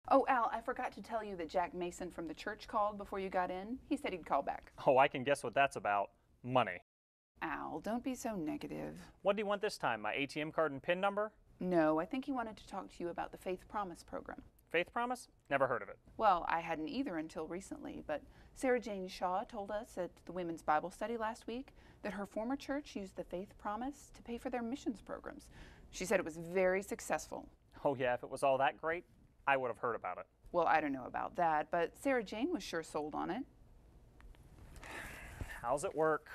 Oh, Al, I forgot to tell you that Jack Mason from the church called before you got in. He said he'd call back. Oh, I can guess what that's about. Money. Al, don't be so negative. What do you want this time? My ATM card and PIN number? No, I think he wanted to talk to you about the Faith Promise program. Faith Promise? Never heard of it. Well, I hadn't either until recently, but Sarah Jane Shaw told us at the Women's Bible Study last week that her former church used the Faith Promise to pay for their missions programs. She said it was very successful. Oh yeah, if it was all that great, I would have heard about it. Well, I don't know about that, but Sarah Jane was sure sold on it. How's it work?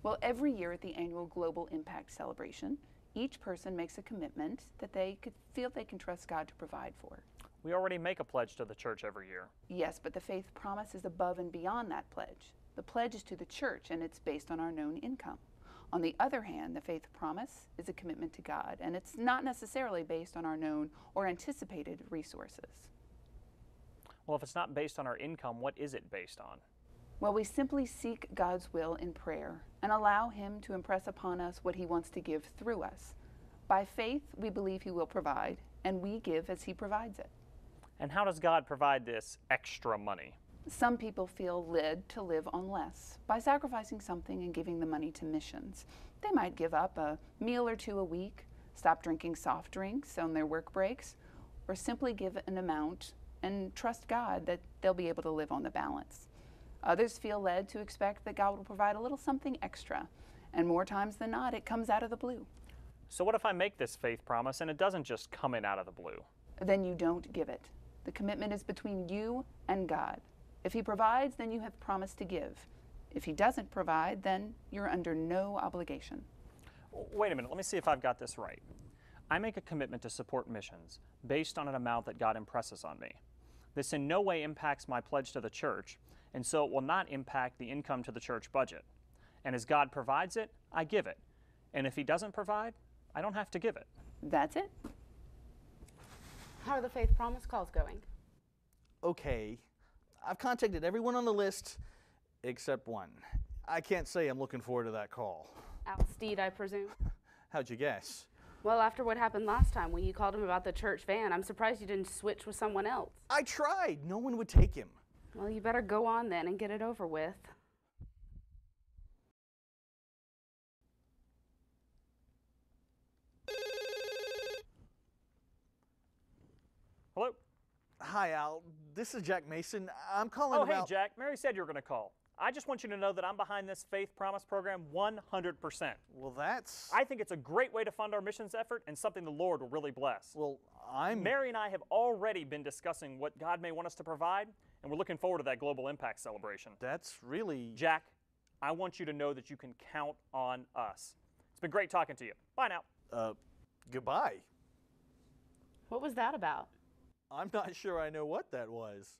Well, every year at the annual Global Impact Celebration, each person makes a commitment that they could feel they can trust God to provide for. We already make a pledge to the church every year. Yes, but the Faith Promise is above and beyond that pledge. The pledge is to the church, and it's based on our known income. On the other hand, the Faith Promise is a commitment to God, and it's not necessarily based on our known or anticipated resources. Well, if it's not based on our income, what is it based on? Well, we simply seek God's will in prayer and allow Him to impress upon us what He wants to give through us. By faith, we believe He will provide, and we give as He provides it. And how does God provide this extra money? Some people feel led to live on less by sacrificing something and giving the money to missions. They might give up a meal or two a week, stop drinking soft drinks on their work breaks, or simply give an amount and trust God that they'll be able to live on the balance. Others feel led to expect that God will provide a little something extra, and more times than not, it comes out of the blue. So what if I make this faith promise and it doesn't just come in out of the blue? Then you don't give it. The commitment is between you and God. If He provides, then you have promised to give. If He doesn't provide, then you're under no obligation. Wait a minute, let me see if I've got this right. I make a commitment to support missions based on an amount that God impresses on me. This in no way impacts my pledge to the church, and so it will not impact the income to the church budget. And as God provides it, I give it. And if He doesn't provide, I don't have to give it. That's it. How are the Faith Promise calls going? Okay. I've contacted everyone on the list except one. I can't say I'm looking forward to that call. Al Steed, I presume? How'd you guess? Well, after what happened last time when you called him about the church van, I'm surprised you didn't switch with someone else. I tried. No one would take him. Well, you better go on then and get it over with. Hello? Hi, Al. This is Jack Mason. I'm calling Oh, about... hey, Jack. Mary said you were going to call. I just want you to know that I'm behind this Faith Promise program 100%. Well, that's... I think it's a great way to fund our missions effort and something the Lord will really bless. Well, Mary and I have already been discussing what God may want us to provide, and we're looking forward to that Global Impact celebration. That's really... Jack, I want you to know that you can count on us. It's been great talking to you. Bye now. Goodbye. What was that about? I'm not sure I know what that was,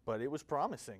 but it was promising.